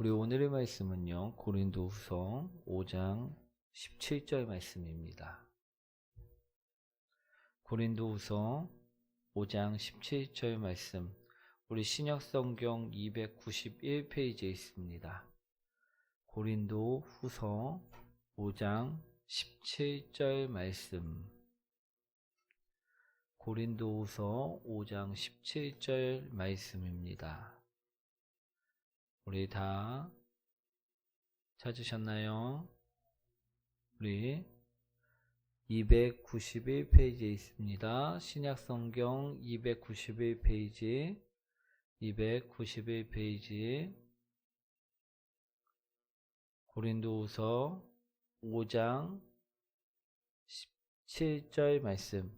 우리 오늘의 말씀은요, 고린도후서 5장 17절 말씀입니다. 고린도후서 5장 17절 말씀, 우리 신약성경 291페이지에 있습니다. 고린도후서 5장 17절 말씀, 고린도후서 5장 17절 말씀입니다. 우리 다 찾으셨나요? 우리 291페이지에 있습니다. 신약성경 291페이지 고린도후서 5장 17절 말씀,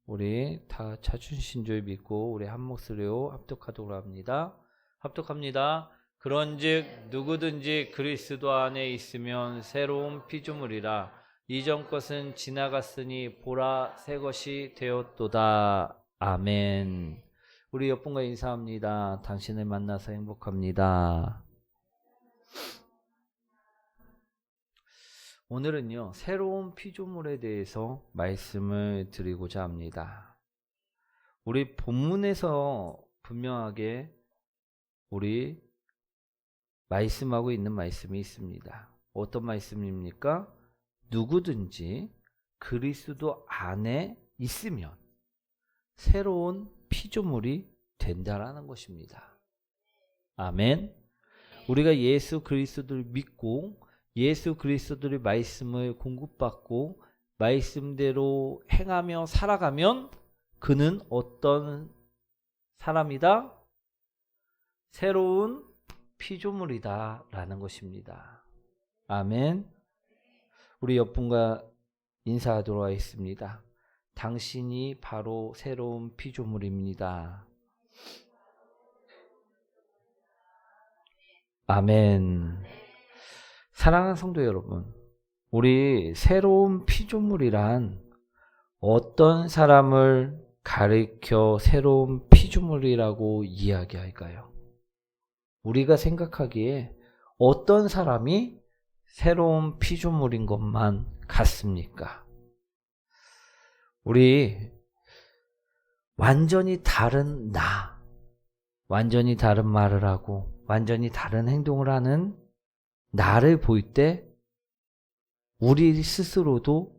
우리 다 찾으신 줄 믿고 우리 한 목소리로 합독하도록 합니다. 합독합니다. 그런즉 누구든지 그리스도 안에 있으면 새로운 피조물이라. 이전 것은 지나갔으니 보라 새 것이 되었도다. 아멘. 우리 옆분과 인사합니다. 당신을 만나서 행복합니다. 오늘은요, 새로운 피조물에 대해서 말씀을 드리고자 합니다. 우리 본문에서 분명하게 우리 말씀하고 있는 말씀이 있습니다. 어떤 말씀입니까? 누구든지 그리스도 안에 있으면 새로운 피조물이 된다라는 것입니다. 아멘. 우리가 예수 그리스도를 믿고 예수 그리스도의 말씀을 공급받고 말씀대로 행하며 살아가면 그는 어떤 사람이다? 새로운 피조물이다 라는 것입니다. 아멘. 우리 옆분과 인사하도록 하겠습니다. 당신이 바로 새로운 피조물입니다. 아멘. 사랑하는 성도 여러분, 우리 새로운 피조물이란 어떤 사람을 가리켜 새로운 피조물이라고 이야기할까요? 우리가 생각하기에 어떤 사람이 새로운 피조물인 것만 같습니까? 우리 완전히 다른 나, 완전히 다른 말을 하고 완전히 다른 행동을 하는 나를 볼 때 우리 스스로도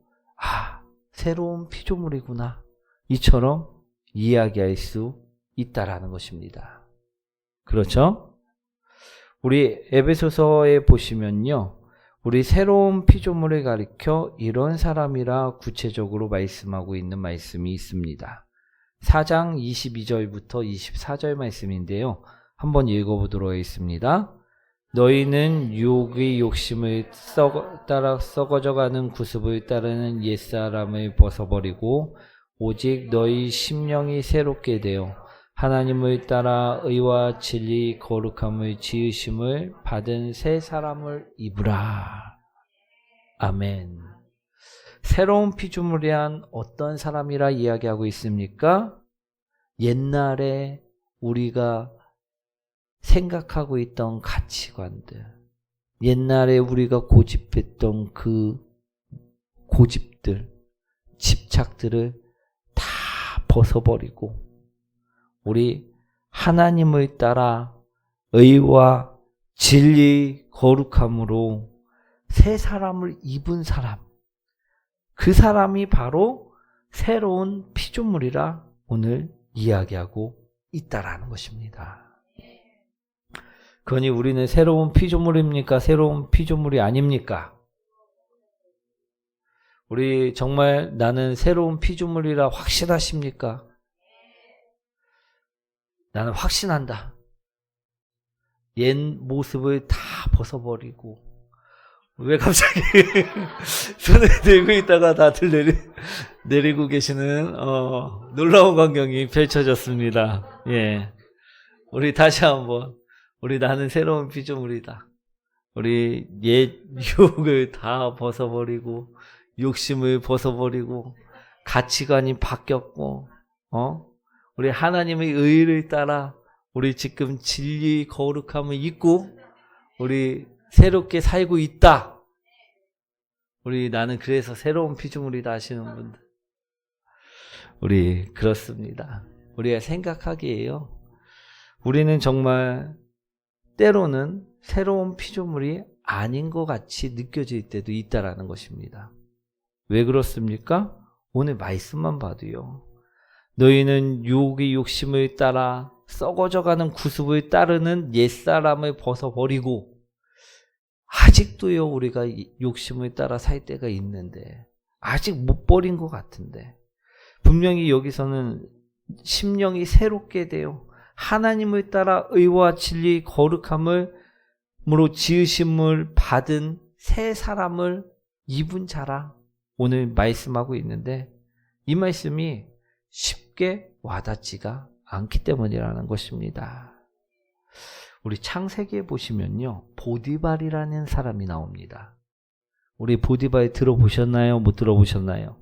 새로운 피조물이구나 이처럼 이야기할 수 있다라는 것입니다. 그렇죠? 우리 에베소서에 보시면요, 우리 새로운 피조물을 가리켜 이런 사람이라 구체적으로 말씀하고 있는 말씀이 있습니다. 4장 22절부터 24절 말씀인데요, 한번 읽어보도록 하겠습니다. 너희는 유혹의 욕심을 따라 썩어져가는 구습을 따르는 옛사람을 벗어버리고 오직 너희 심령이 새롭게 되어 하나님을 따라 의와 진리 거룩함을 지으심을 받은 새 사람을 입으라. 아멘. 새로운 피조물이란 어떤 사람이라 이야기하고 있습니까? 옛날에 우리가 생각하고 있던 가치관들, 옛날에 우리가 고집했던 그 고집들, 집착들을 다 벗어버리고 우리 하나님을 따라 의와 진리 거룩함으로 새 사람을 입은 사람, 그 사람이 바로 새로운 피조물이라 오늘 이야기하고 있다라는 것입니다. 그러니 우리는 새로운 피조물입니까? 새로운 피조물이 아닙니까? 우리 정말 나는 새로운 피조물이라 확신하십니까? 나는 확신한다. 옛 모습을 다 벗어버리고. 왜 갑자기 손을 들고 있다가 다들 내리고 계시는 놀라운 광경이 펼쳐졌습니다. 예, 우리 다시 한번, 우리 나는 새로운 피조물이다. 우리 옛 유혹을 다 벗어버리고 욕심을 벗어버리고 가치관이 바뀌었고 우리 하나님의 의를 따라 우리 지금 진리 거룩함을 입고 우리 새롭게 살고 있다. 우리 나는 그래서 새로운 피조물이다 하시는 분들. 우리 그렇습니다. 우리가 생각하기에요. 우리는 정말 때로는 새로운 피조물이 아닌 것 같이 느껴질 때도 있다라는 것입니다. 왜 그렇습니까? 오늘 말씀만 봐도요. 너희는 유혹의 욕심을 따라 썩어져가는 구습을 따르는 옛사람을 벗어버리고, 아직도요 우리가 욕심을 따라 살 때가 있는데 아직 못 버린 것 같은데, 분명히 여기서는 심령이 새롭게 되어 하나님을 따라 의와 진리 거룩함으로 지으심을 받은 새 사람을 입은 자라 오늘 말씀하고 있는데, 이 말씀이 쉽게 와닿지가 않기 때문이라는 것입니다. 우리 창세기에 보시면요, 보디발이라는 사람이 나옵니다. 우리 보디발 들어보셨나요? 못 들어보셨나요?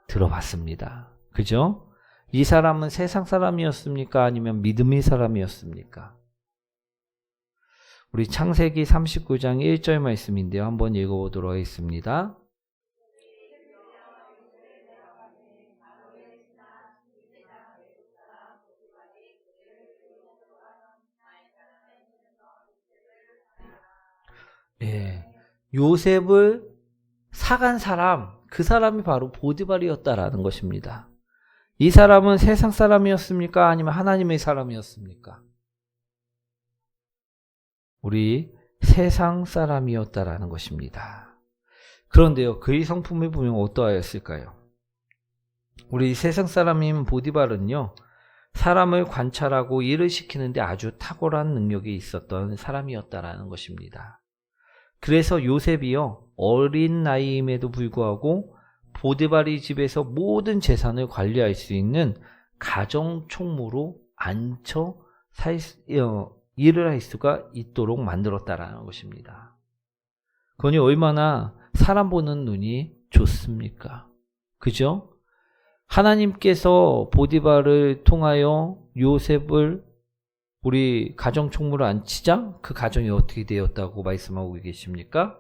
들어봤습니다. 그죠? 이 사람은 세상 사람이었습니까? 아니면 믿음의 사람이었습니까? 우리 창세기 39장 1절 말씀인데요. 한번 읽어보도록 하겠습니다. 예, 요셉을 사간 사람, 그 사람이 바로 보디발이었다라는 것입니다. 이 사람은 세상 사람이었습니까? 아니면 하나님의 사람이었습니까? 우리 세상 사람이었다라는 것입니다. 그런데요, 그의 성품을 보면 어떠하였을까요? 우리 세상 사람인 보디발은요, 사람을 관찰하고 일을 시키는데 아주 탁월한 능력이 있었던 사람이었다라는 것입니다. 그래서 요셉이요, 어린 나이임에도 불구하고 보디발의 집에서 모든 재산을 관리할 수 있는 가정총무로 앉혀 일을 할 수가 있도록 만들었다라는 것입니다. 그러니 얼마나 사람 보는 눈이 좋습니까? 그죠? 하나님께서 보디발을 통하여 요셉을 우리 가정총무로 앉히자 그 가정이 어떻게 되었다고 말씀하고 계십니까?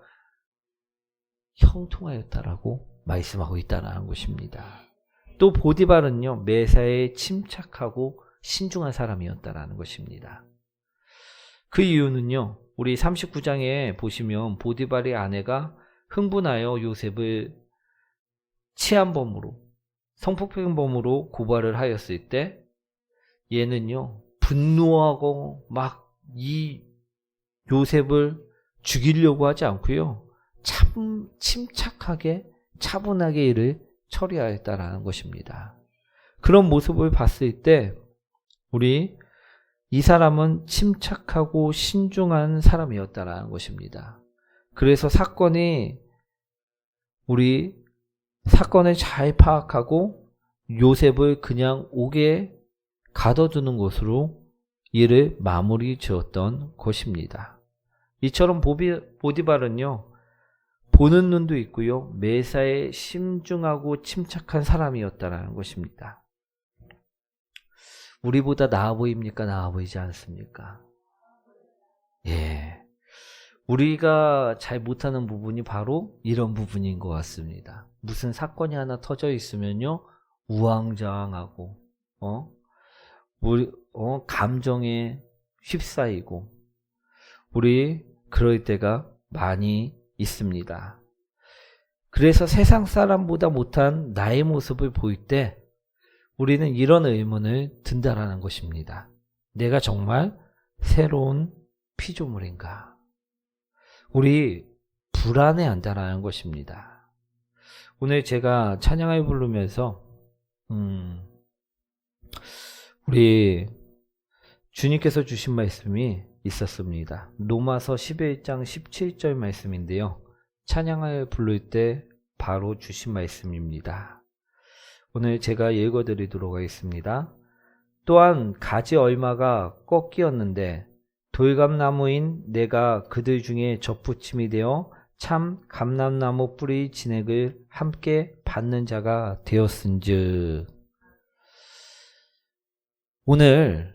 형통하였다라고 말씀하고 있다는 것입니다. 또 보디발은요, 매사에 침착하고 신중한 사람이었다는 것입니다. 그 이유는요, 우리 39장에 보시면 보디발의 아내가 흥분하여 요셉을 치안범으로, 성폭행범으로 고발을 하였을 때 얘는요, 분노하고 막 이 요셉을 죽이려고 하지 않고요, 참 침착하게 차분하게 일을 처리하였다라는 것입니다. 그런 모습을 봤을 때 우리 이 사람은 침착하고 신중한 사람이었다라는 것입니다. 그래서 우리 사건을 잘 파악하고 요셉을 그냥 옥에 가둬두는 것으로 일을 마무리 지었던 것입니다. 이처럼 보디발은요, 보는 눈도 있고요, 매사에 신중하고 침착한 사람이었다는 것입니다. 우리보다 나아 보입니까? 나아 보이지 않습니까? 예. 우리가 잘 못하는 부분이 바로 이런 부분인 것 같습니다. 무슨 사건이 하나 터져 있으면요, 우왕좌왕하고, 감정에 휩싸이고, 우리 그럴 때가 많이 있습니다. 그래서 세상 사람보다 못한 나의 모습을 보일 때 우리는 이런 의문을 든다라는 것입니다. 내가 정말 새로운 피조물인가? 우리 불안해한다라는 것입니다. 오늘 제가 찬양을 부르면서 우리 주님께서 주신 말씀이 있었습니다. 로마서 11장 17절 말씀인데요. 찬양을 부를 때 바로 주신 말씀입니다. 오늘 제가 읽어드리도록 하겠습니다. 또한 가지 얼마가 꺾이었는데 돌감나무인 내가 그들 중에 접붙임이 되어 참 감람나무 뿌리 진액을 함께 받는 자가 되었은즉. 오늘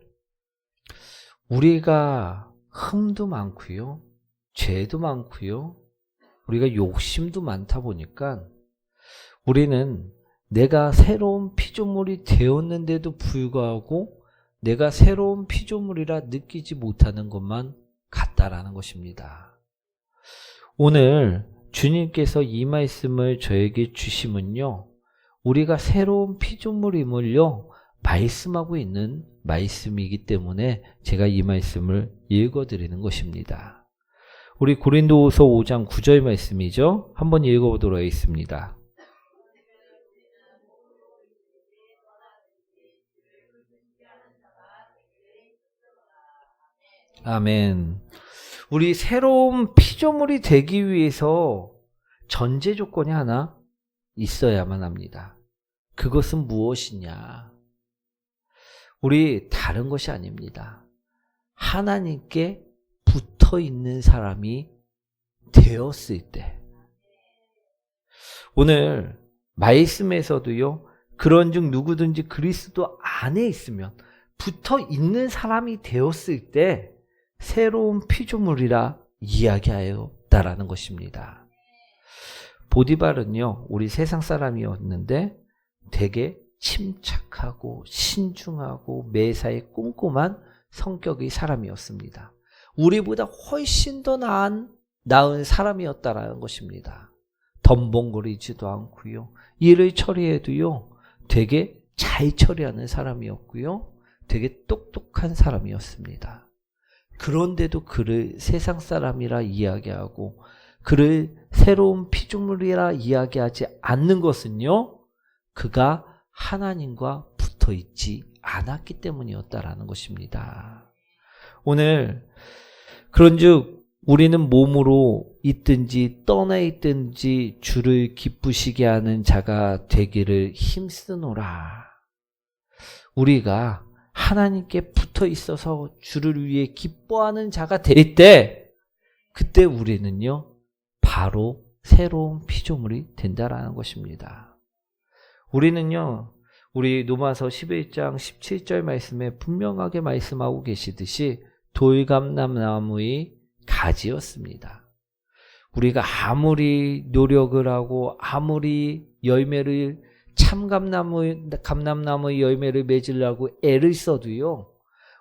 우리가 흠도 많고요. 죄도 많고요. 우리가 욕심도 많다 보니까 우리는 내가 새로운 피조물이 되었는데도 불구하고 내가 새로운 피조물이라 느끼지 못하는 것만 같다라는 것입니다. 오늘 주님께서 이 말씀을 저에게 주시면요, 우리가 새로운 피조물임을요 말씀하고 있는 말씀이기 때문에 제가 이 말씀을 읽어드리는 것입니다. 우리 고린도후서 5장 9절 말씀이죠. 한번 읽어보도록 하겠습니다. 아멘. 우리 새로운 피조물이 되기 위해서 전제 조건이 하나 있어야만 합니다. 그것은 무엇이냐? 우리 다른 것이 아닙니다. 하나님께 붙어 있는 사람이 되었을 때. 오늘 말씀에서도요, 그런즉 누구든지 그리스도 안에 있으면 붙어 있는 사람이 되었을 때 새로운 피조물이라 이야기하였다라는 것입니다. 보디발은요, 우리 세상 사람이었는데 되게 침착하고 신중하고 매사에 꼼꼼한 성격의 사람이었습니다. 우리보다 훨씬 더 나은 사람이었다라는 것입니다. 덤벙거리지도 않고요. 일을 처리해도요, 되게 잘 처리하는 사람이었고요. 되게 똑똑한 사람이었습니다. 그런데도 그를 세상 사람이라 이야기하고 그를 새로운 피조물이라 이야기하지 않는 것은요, 그가 하나님과 붙어 있지 않았기 때문이었다라는 것입니다. 오늘 그런즉 우리는 몸으로 있든지 떠나 있든지 주를 기쁘시게 하는 자가 되기를 힘쓰노라. 우리가 하나님께 붙어 있어서 주를 위해 기뻐하는 자가 될 때, 그때 우리는요 바로 새로운 피조물이 된다라는 것입니다. 우리는요, 우리 로마서 11장 17절 말씀에 분명하게 말씀하고 계시듯이 돌감람나무의 가지였습니다. 우리가 아무리 노력을 하고 아무리 열매를 감람나무의 열매를 맺으려고 애를 써도요,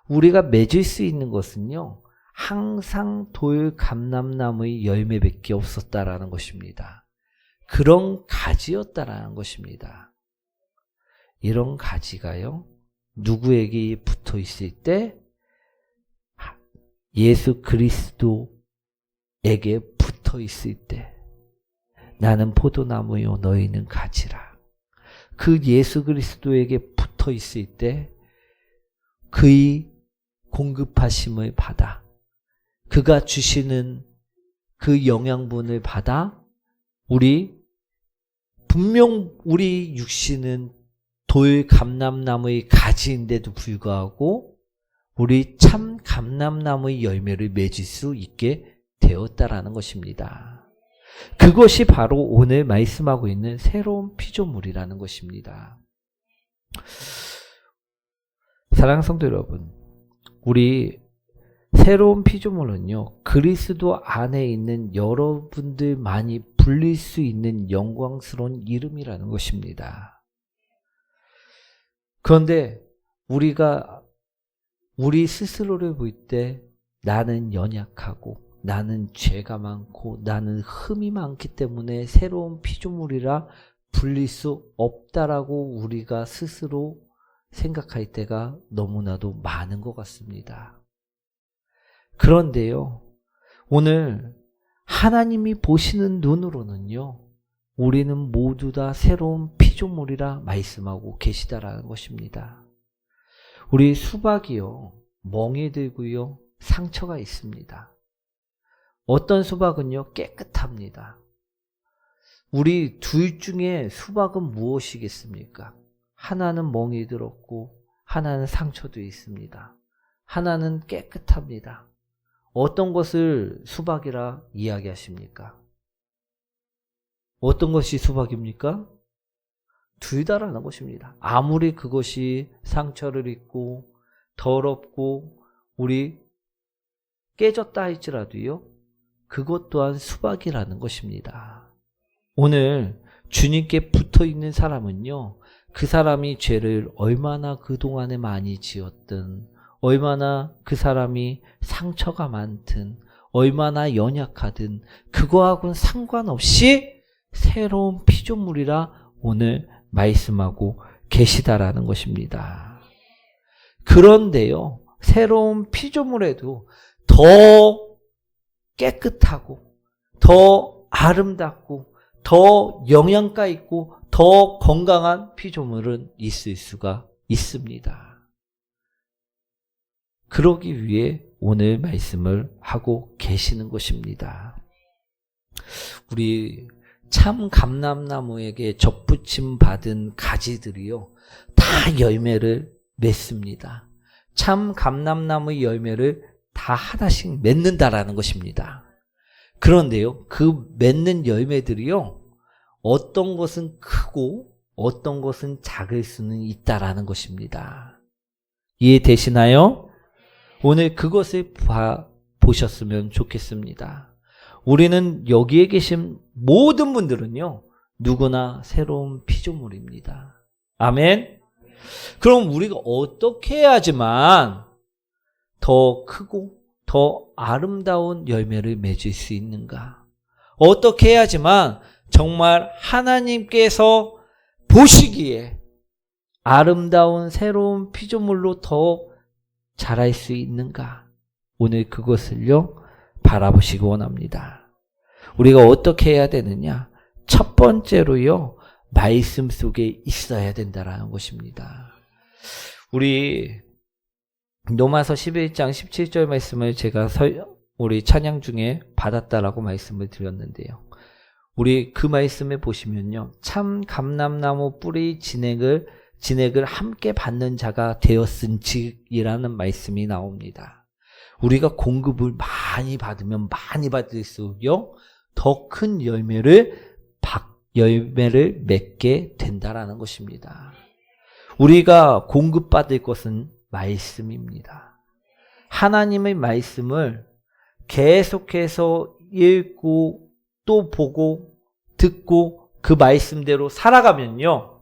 우리가 맺을 수 있는 것은요 항상 돌감람나무의 열매밖에 없었다라는 것입니다. 그런 가지였다라는 것입니다. 이런 가지가요, 누구에게 붙어 있을 때? 예수 그리스도에게 붙어 있을 때. 나는 포도나무요 너희는 가지라. 그 예수 그리스도에게 붙어 있을 때 그의 공급하심을 받아, 그가 주시는 그 영양분을 받아 분명 우리 육신은 돌 감람나무의 가지인데도 불구하고 우리 참 감람나무의 열매를 맺을 수 있게 되었다라는 것입니다. 그것이 바로 오늘 말씀하고 있는 새로운 피조물이라는 것입니다. 사랑하는 성도 여러분, 우리 새로운 피조물은요, 그리스도 안에 있는 여러분들만이 불릴 수 있는 영광스러운 이름이라는 것입니다. 그런데 우리가 우리 스스로를 볼 때 나는 연약하고 나는 죄가 많고 나는 흠이 많기 때문에 새로운 피조물이라 불릴 수 없다라고 우리가 스스로 생각할 때가 너무나도 많은 것 같습니다. 그런데요, 오늘 하나님이 보시는 눈으로는요, 우리는 모두 다 새로운 피조물이라 말씀하고 계시다라는 것입니다. 우리 수박이요, 멍이 들고요, 상처가 있습니다. 어떤 수박은요, 깨끗합니다. 우리 둘 중에 수박은 무엇이겠습니까? 하나는 멍이 들었고 하나는 상처도 있습니다. 하나는 깨끗합니다. 어떤 것을 수박이라 이야기하십니까? 어떤 것이 수박입니까? 둘 다라는 것입니다. 아무리 그것이 상처를 입고 더럽고 우리 깨졌다 할지라도요, 그것 또한 수박이라는 것입니다. 오늘 주님께 붙어 있는 사람은요, 그 사람이 죄를 얼마나 그동안에 많이 지었든, 얼마나 그 사람이 상처가 많든, 얼마나 연약하든, 그거하고는 상관없이 새로운 피조물이라 오늘 말씀하고 계시다라는 것입니다. 그런데요, 새로운 피조물에도 더 깨끗하고, 더 아름답고, 더 영양가 있고, 더 건강한 피조물은 있을 수가 있습니다. 그러기 위해 오늘 말씀을 하고 계시는 것입니다. 우리 참 감람나무에게 접붙임 받은 가지들이요, 다 열매를 맺습니다. 참 감람나무 열매를 다 하나씩 맺는다라는 것입니다. 그런데요, 그 맺는 열매들이요, 어떤 것은 크고 어떤 것은 작을 수는 있다라는 것입니다. 이해되시나요? 오늘 그것을 보셨으면 좋겠습니다. 우리는 여기에 계신 모든 분들은요, 누구나 새로운 피조물입니다. 아멘? 그럼 우리가 어떻게 해야지만 더 크고 더 아름다운 열매를 맺을 수 있는가? 어떻게 해야지만 정말 하나님께서 보시기에 아름다운 새로운 피조물로 더 자랄 수 있는가? 오늘 그것을요, 바라보시기 원합니다. 우리가 어떻게 해야 되느냐? 첫 번째로요, 말씀 속에 있어야 된다라는 것입니다. 우리 로마서 11장 17절 말씀을 제가 우리 찬양 중에 받았다라고 말씀을 드렸는데요. 우리 그 말씀에 보시면요, 참 감람나무 뿌리 진액을 함께 받는 자가 되었은지이라는 말씀이 나옵니다. 우리가 공급을 많이 받으면 많이 받을수록요, 더 큰 열매를 맺게 된다라는 것입니다. 우리가 공급받을 것은 말씀입니다. 하나님의 말씀을 계속해서 읽고 또 보고 듣고 그 말씀대로 살아가면요,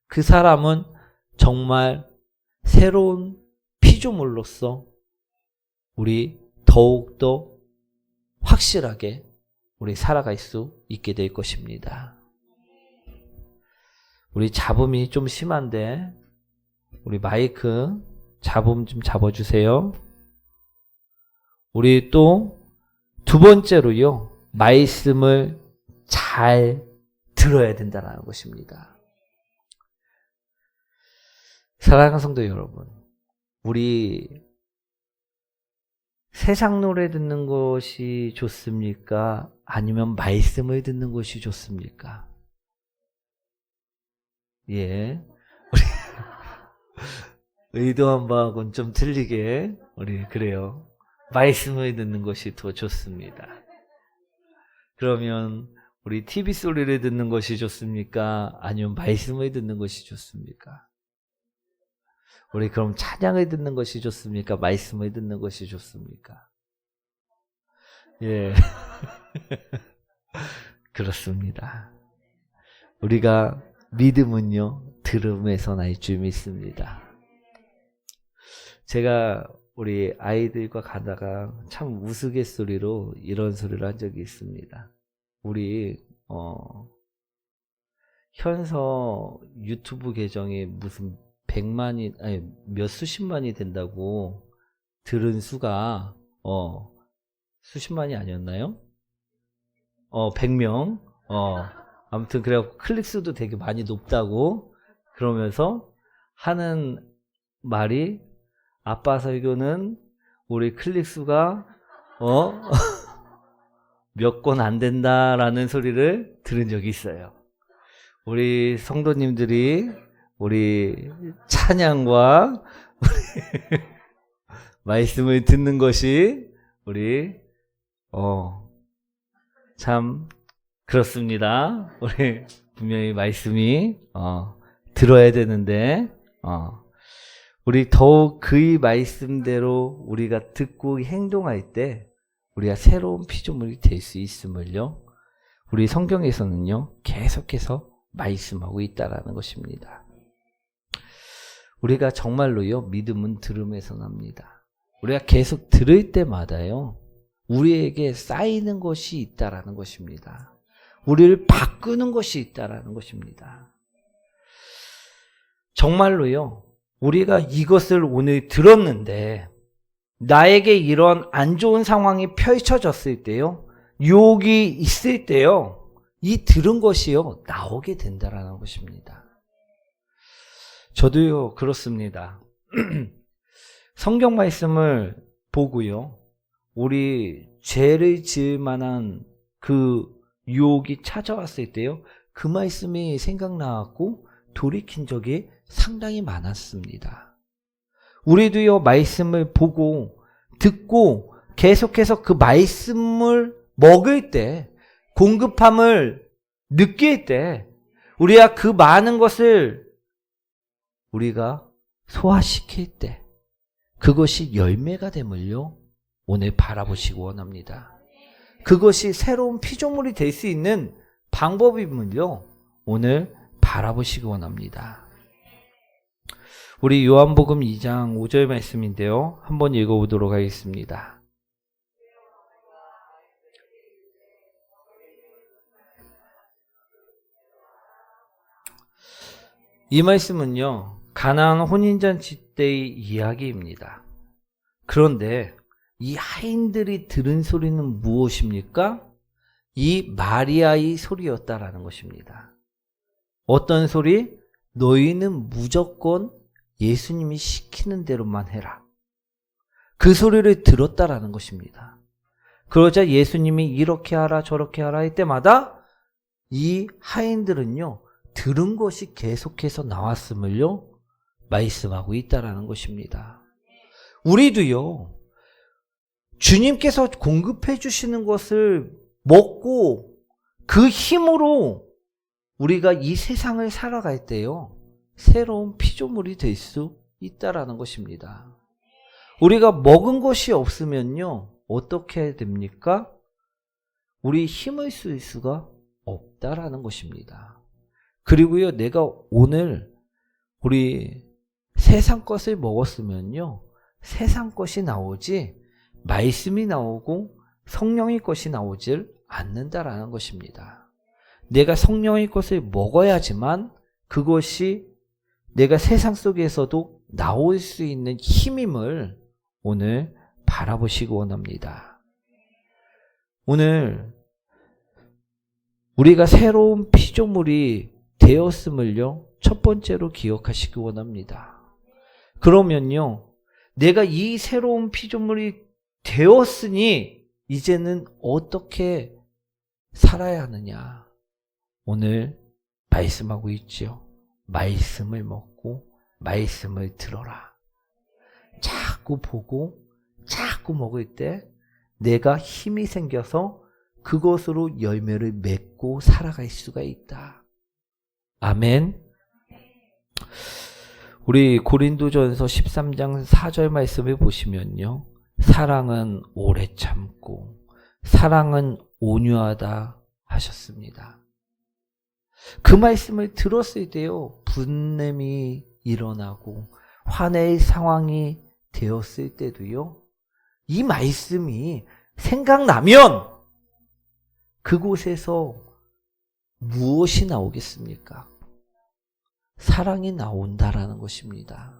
그 사람은 정말 새로운 피조물로서 우리 더욱더 확실하게 우리 살아갈 수 있게 될 것입니다. 우리 잡음이 좀 심한데 우리 마이크 잡음 좀 잡아주세요. 우리 또 두 번째로요, 말씀을 잘 들어야 된다는 것입니다. 사랑하는 성도 여러분, 우리 세상 노래 듣는 것이 좋습니까? 아니면 말씀을 듣는 것이 좋습니까? 예. 의도한 바하고는 좀 틀리게 우리 그래요. 말씀을 듣는 것이 더 좋습니다. 그러면 우리 TV 소리를 듣는 것이 좋습니까? 아니면 말씀을 듣는 것이 좋습니까? 우리 그럼 찬양을 듣는 것이 좋습니까? 말씀을 듣는 것이 좋습니까? 예. 그렇습니다. 우리가 믿음은요, 들음에서 날 줄 믿습니다. 제가 우리 아이들과 가다가 참 우스갯소리로 이런 소리를 한 적이 있습니다. 우리 현서 유튜브 계정에 무슨 100만이 아니 몇 수십만이 된다고 들은 수가 수십만이 아니었나요? 100명. 아무튼 그래갖고 클릭수도 되게 많이 높다고 그러면서 하는 말이, 아빠 설교는 우리 클릭수가 몇 건 안 된다라는 소리를 들은 적이 있어요. 우리 성도님들이 우리 찬양과 우리 말씀을 듣는 것이 우리 참 그렇습니다. 우리 분명히 말씀이 들어야 되는데 우리 더욱 그의 말씀대로 우리가 듣고 행동할 때 우리가 새로운 피조물이 될 수 있음을요, 우리 성경에서는요 계속해서 말씀하고 있다라는 것입니다. 우리가 정말로요 믿음은 들음에서 납니다. 우리가 계속 들을 때마다요 우리에게 쌓이는 것이 있다라는 것입니다. 우리를 바꾸는 것이 있다라는 것입니다. 정말로요 우리가 이것을 오늘 들었는데 나에게 이런 안 좋은 상황이 펼쳐졌을 때요, 유혹이 있을 때요, 이 들은 것이요 나오게 된다라는 것입니다. 저도요 그렇습니다. 성경 말씀을 보고요 우리 죄를 지을 만한 그 유혹이 찾아왔을 때요 그 말씀이 생각나고 돌이킨 적이 상당히 많았습니다. 우리도요 말씀을 보고 듣고 계속해서 그 말씀을 먹을 때, 공급함을 느낄 때 우리가 그 많은 것을 우리가 소화시킬 때 그것이 열매가 됨을요 오늘 바라보시기 원합니다. 그것이 새로운 피조물이 될 수 있는 방법임을요 오늘 바라보시기 원합니다. 우리 요한복음 2장 5절 말씀인데요, 한번 읽어보도록 하겠습니다. 이 말씀은요 가나안 혼인잔치 때의 이야기입니다. 그런데 이 하인들이 들은 소리는 무엇입니까? 이 마리아의 소리였다라는 것입니다. 어떤 소리? 너희는 무조건 예수님이 시키는 대로만 해라. 그 소리를 들었다라는 것입니다. 그러자 예수님이 이렇게 하라 저렇게 하라 할 때마다 이 하인들은요 들은 것이 계속해서 나왔음을요 말씀하고 있다라는 것입니다. 우리도요 주님께서 공급해 주시는 것을 먹고 그 힘으로 우리가 이 세상을 살아갈 때요 새로운 피조물이 될 수 있다라는 것입니다. 우리가 먹은 것이 없으면요 어떻게 됩니까? 우리 힘을 쓸 수가 없다라는 것입니다. 그리고요 내가 오늘 우리 세상 것을 먹었으면요 세상 것이 나오지 말씀이 나오고 성령의 것이 나오질 않는다라는 것입니다. 내가 성령의 것을 먹어야지만 그것이 내가 세상 속에서도 나올 수 있는 힘임을 오늘 바라보시기 원합니다. 오늘 우리가 새로운 피조물이 되었음을요 첫 번째로 기억하시기 원합니다. 그러면요 내가 이 새로운 피조물이 되었으니 이제는 어떻게 살아야 하느냐 오늘 말씀하고 있죠. 말씀을 먹고 말씀을 들어라. 자꾸 보고 자꾸 먹을 때 내가 힘이 생겨서 그것으로 열매를 맺고 살아갈 수가 있다. 아멘. 우리 고린도전서 13장 4절 말씀을 보시면요 사랑은 오래 참고 사랑은 온유하다 하셨습니다. 그 말씀을 들었을 때요 분냄이 일어나고 화내의 상황이 되었을 때도요 이 말씀이 생각나면 그곳에서 무엇이 나오겠습니까? 사랑이 나온다라는 것입니다.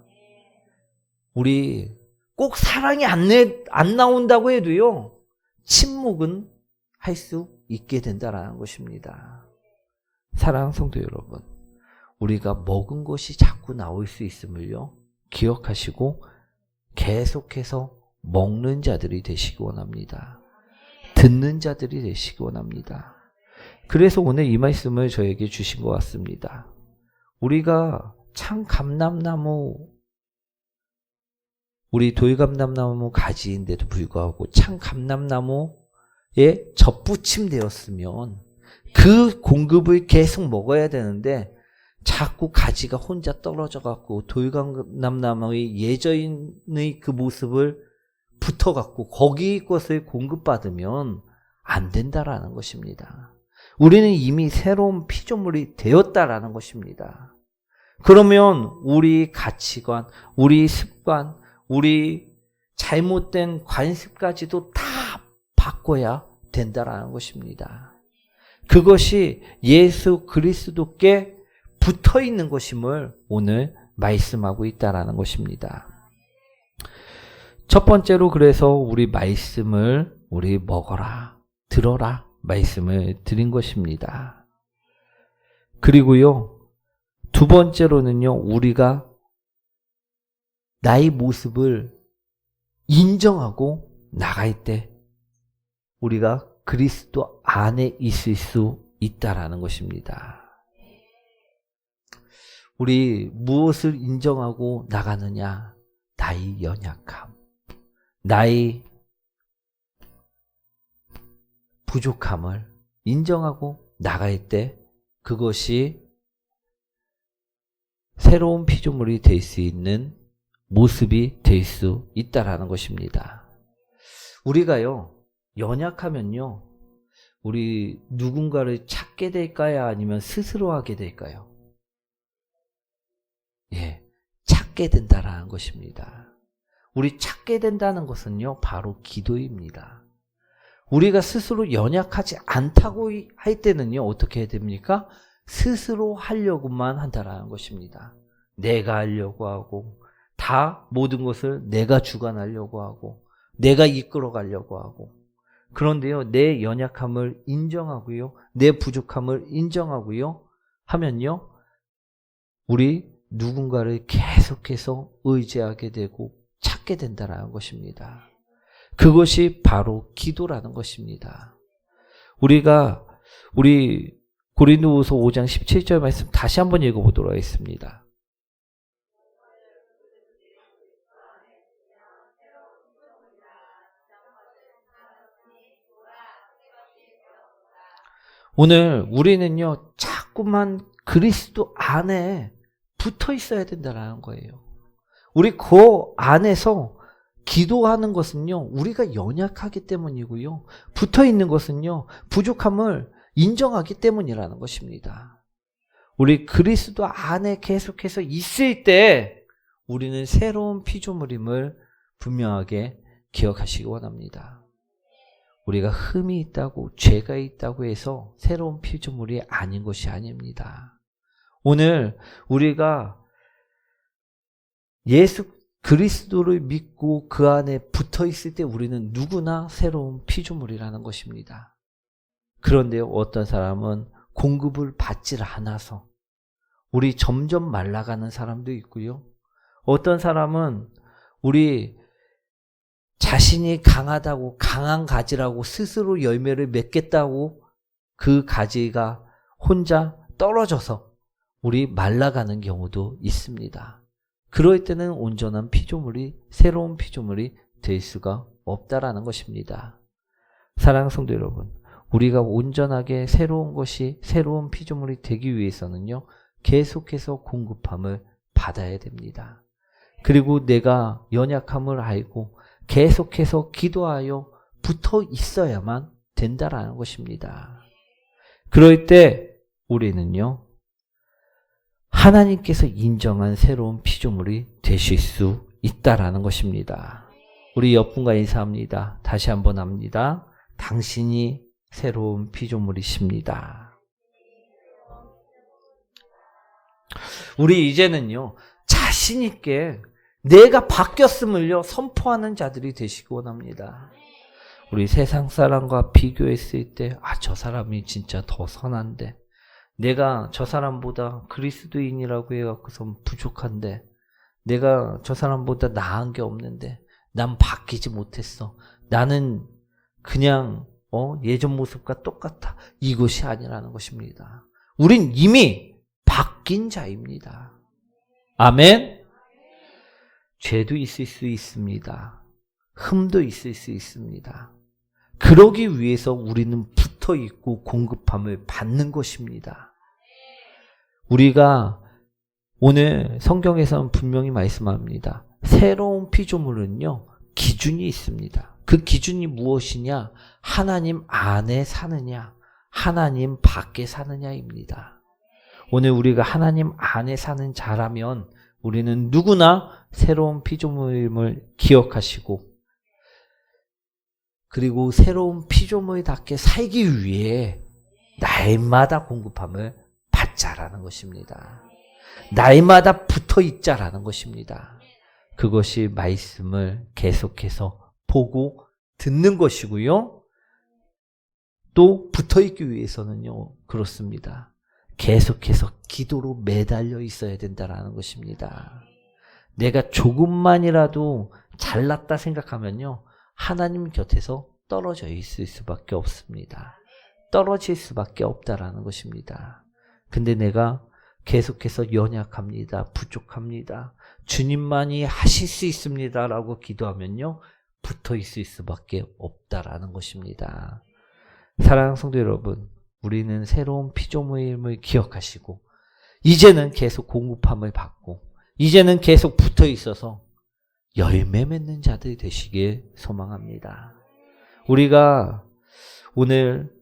우리 꼭 사랑이 안 나온다고 해도요 침묵은 할 수 있게 된다라는 것입니다. 사랑하는 성도 여러분, 우리가 먹은 것이 자꾸 나올 수 있음을요 기억하시고 계속해서 먹는 자들이 되시기 원합니다. 듣는 자들이 되시기 원합니다. 그래서 오늘 이 말씀을 저에게 주신 것 같습니다. 우리가 참 감람나무, 우리 돌감람나무 가지인데도 불구하고 참 감람나무에 접붙임 되었으면 그 공급을 계속 먹어야 되는데 자꾸 가지가 혼자 떨어져 갖고 돌감나무의 예전의 그 모습을 붙어 갖고 거기 것을 공급받으면 안 된다라는 것입니다. 우리는 이미 새로운 피조물이 되었다라는 것입니다. 그러면 우리 가치관, 우리 습관, 우리 잘못된 관습까지도 다 바꿔야 된다라는 것입니다. 그것이 예수 그리스도께 붙어 있는 것임을 오늘 말씀하고 있다라는 것입니다. 첫 번째로 그래서 우리 말씀을 우리 먹어라, 들어라 말씀을 드린 것입니다. 그리고요, 두 번째로는요, 우리가 나의 모습을 인정하고 나갈 때 우리가 그리스도 안에 있을 수 있다라는 것입니다. 우리 무엇을 인정하고 나가느냐? 나의 연약함, 나의 부족함을 인정하고 나갈 때 그것이 새로운 피조물이 될 수 있는 모습이 될 수 있다라는 것입니다. 우리가요, 연약하면요, 우리 누군가를 찾게 될까요? 아니면 스스로 하게 될까요? 예, 찾게 된다라는 것입니다. 우리 찾게 된다는 것은요, 바로 기도입니다. 우리가 스스로 연약하지 않다고 할 때는요, 어떻게 해야 됩니까? 스스로 하려고만 한다라는 것입니다. 내가 하려고 하고, 다 모든 것을 내가 주관하려고 하고, 내가 이끌어 가려고 하고. 그런데요, 내 연약함을 인정하고요, 내 부족함을 인정하고요, 하면요, 우리 누군가를 계속해서 의지하게 되고 찾게 된다는 것입니다. 그것이 바로 기도라는 것입니다. 우리 고린도후서 5장 17절 말씀 다시 한번 읽어보도록 하겠습니다. 오늘 우리는요, 자꾸만 그리스도 안에 붙어 있어야 된다는 거예요. 우리 그 안에서 기도하는 것은요, 우리가 연약하기 때문이고요, 붙어 있는 것은요, 부족함을 인정하기 때문이라는 것입니다. 우리 그리스도 안에 계속해서 있을 때 우리는 새로운 피조물임을 분명하게 기억하시기 원합니다. 우리가 흠이 있다고, 죄가 있다고 해서 새로운 피조물이 아닌 것이 아닙니다. 오늘 우리가 예수 그리스도를 믿고 그 안에 붙어 있을 때 우리는 누구나 새로운 피조물이라는 것입니다. 그런데요, 어떤 사람은 공급을 받질 않아서 우리 점점 말라가는 사람도 있고요. 어떤 사람은 우리 자신이 강하다고, 강한 가지라고 스스로 열매를 맺겠다고 그 가지가 혼자 떨어져서 우리 말라가는 경우도 있습니다. 그럴 때는 온전한 피조물이, 새로운 피조물이 될 수가 없다라는 것입니다. 사랑하는 성도 여러분, 우리가 온전하게 새로운 것이, 새로운 피조물이 되기 위해서는요, 계속해서 공급함을 받아야 됩니다. 그리고 내가 연약함을 알고 계속해서 기도하여 붙어 있어야만 된다라는 것입니다. 그럴 때 우리는요, 하나님께서 인정한 새로운 피조물이 되실 수 있다라는 것입니다. 우리 옆분과 인사합니다. 다시 한번 합니다. 당신이 새로운 피조물이십니다. 우리 이제는요, 자신 있게 내가 바뀌었음을요, 선포하는 자들이 되시기 원합니다. 우리 세상 사람과 비교했을 때, 저 사람이 진짜 더 선한데, 내가 저 사람보다 그리스도인이라고 해갖고선 부족한데, 내가 저 사람보다 나은 게 없는데, 난 바뀌지 못했어. 나는 그냥 예전 모습과 똑같아. 이것이 아니라는 것입니다. 우린 이미 바뀐 자입니다. 아멘. 죄도 있을 수 있습니다. 흠도 있을 수 있습니다. 그러기 위해서 우리는 붙어 있고 공급함을 받는 것입니다. 우리가 오늘 성경에서는 분명히 말씀합니다. 새로운 피조물은요, 기준이 있습니다. 그 기준이 무엇이냐? 하나님 안에 사느냐, 하나님 밖에 사느냐입니다. 오늘 우리가 하나님 안에 사는 자라면 우리는 누구나 새로운 피조물임을 기억하시고, 그리고 새로운 피조물답게 살기 위해 날마다 공급함을 받자라는 것입니다. 날마다 붙어 있자라는 것입니다. 그것이 말씀을 계속해서 보고 듣는 것이고요. 또 붙어 있기 위해서는요, 그렇습니다. 계속해서 기도로 매달려 있어야 된다라는 것입니다. 내가 조금만이라도 잘났다 생각하면요, 하나님 곁에서 떨어져 있을 수밖에 없습니다. 떨어질 수밖에 없다라는 것입니다. 근데 내가 계속해서 연약합니다. 부족합니다. 주님만이 하실 수 있습니다. 라고 기도하면요, 붙어 있을 수밖에 없다라는 것입니다. 사랑하는 성도 여러분, 우리는 새로운 피조물임을 기억하시고, 이제는 계속 공급함을 받고, 이제는 계속 붙어 있어서 열매 맺는 자들이 되시길 소망합니다. 우리가 오늘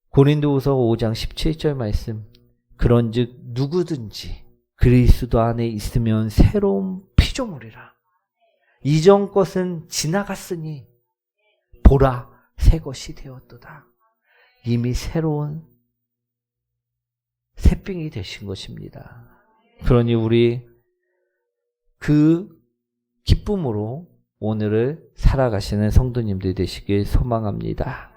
고린도후서 5장 17절 말씀, 그런즉 누구든지 그리스도 안에 있으면 새로운 피조물이라. 이전 것은 지나갔으니 보라 새 것이 되었도다. 이미 새로운 새삥이 되신 것입니다. 그러니 우리 그 기쁨으로 오늘을 살아가시는 성도님들 되시길 소망합니다.